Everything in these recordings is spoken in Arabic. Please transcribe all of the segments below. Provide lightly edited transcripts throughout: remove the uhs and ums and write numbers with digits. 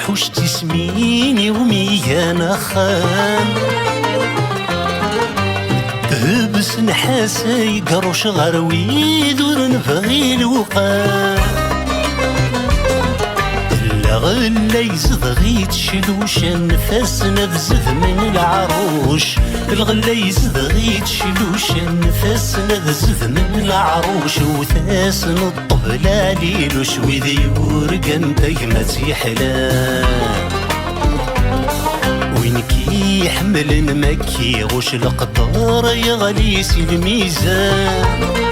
وحوش تسميني وميانا خان هبس نحاسة يقروش غروي دور نبغي الوقان الغلا يزدغي تشلوش النفاس نبزذ من العروش الغلا يزدغي تشلوش النفاس نبزذ من العروش وثاس نطب لاليلوش وذي ورقن دايما تيحلان وين كي يحمل مكي غوش القدر يغليس الميزان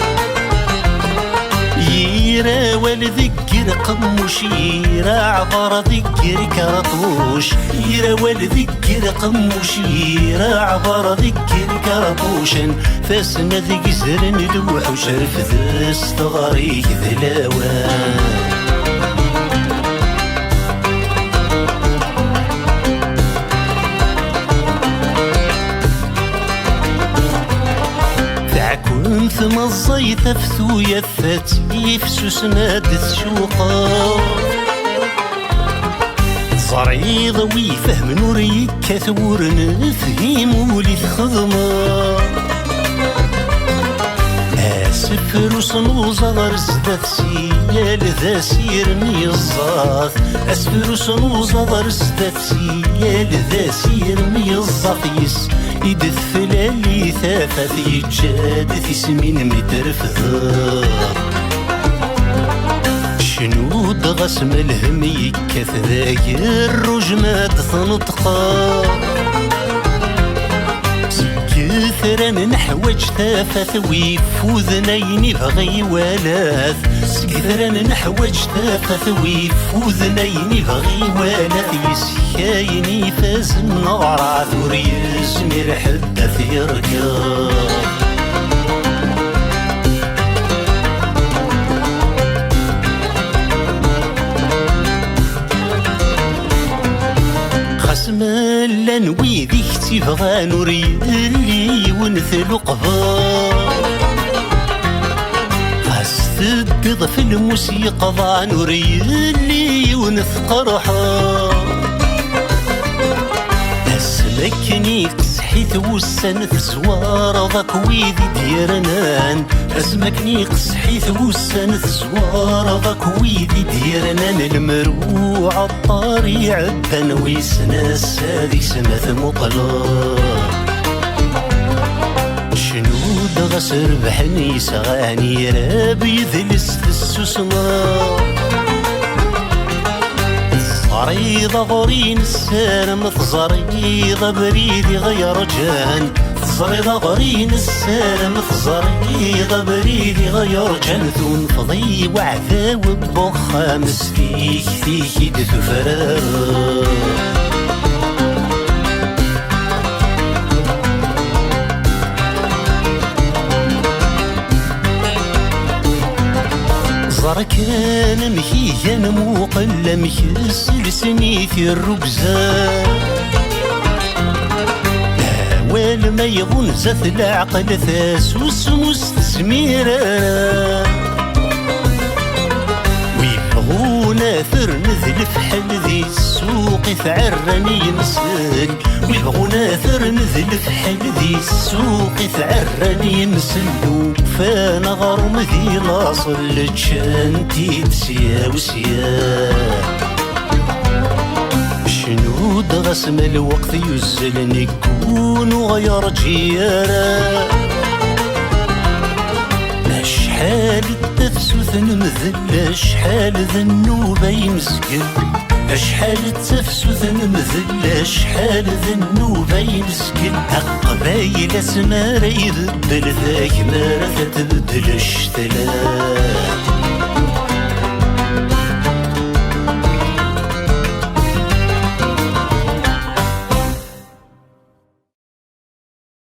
يرا والذكر قموش يرا عبر ذكر كرطوش يرا والذكر قموش يرا عبر ذكر كرطوش فاسنا ذيك زرن الوحوش رفذ استغاريك ذلاوان ثم الزيت ثفثو يثات يفسوس نادث شوقا صريض ويفهم نوري كثور نفهم ولي خضمة اسفر وصنوز غرزدت سيال ذا سيرني الزاث اسفر وصنوز غرزدت سيال ذا سيرني الزاثيس يدث لالي ثافث يتجاد ثسمين متر فثار شنو دغسم الهم يكث ذاير رجمات ثنطقا سكثرا نحوج ثافث ويفوذنين يبغي ولاث سكثرا نحوج ثافث ويفوذنين يبغي ولاث يسكايني فاز النغرة ثور يسمير حدث يركض خصما لنوي ذيك تبغى نوري اللي ونثلو قبار تبيض في الموسيقى ضاع نوري اللي ونثقر حار اسمكني قسحيت والسنة زوار ضاك ويدي ديرنان اسمكني قسحيت والسنة زوار ضاك ويدي ديرنان المروع الطاري عبان ويسنا السادي سمث مقلار شنو دغسر بحني سغاني رابي ذلس السسمار صريضة غورين السالم ثزريضة بريدي غير جان صريضة غورين السالم ثزريضة بريدي غير جان ثون فضي وعذاو بخامس فيك يدثو فرار كان مهيا موقل مكسل سنيثي الركزان أول ما يظن زث العقل ثاسوس مستسميرا ويبغونا ثر نذل فحل ذي السوق ثعرني يمسل ويبغونا ثر نذل فحل ذي السوق ثعرني يمسل فانا غرم ذي لاصل لجانتي تسيا وسيا شنو دغسم الوقت يزل نكون غير جيارا اشحال التفسث نمذل اشحال ذنوبة يمسكل اشحال التفسث نمذل اشحال ذنوبة يمسكل قبايل اسمار يذبل ذاك ما تبدل الشتلات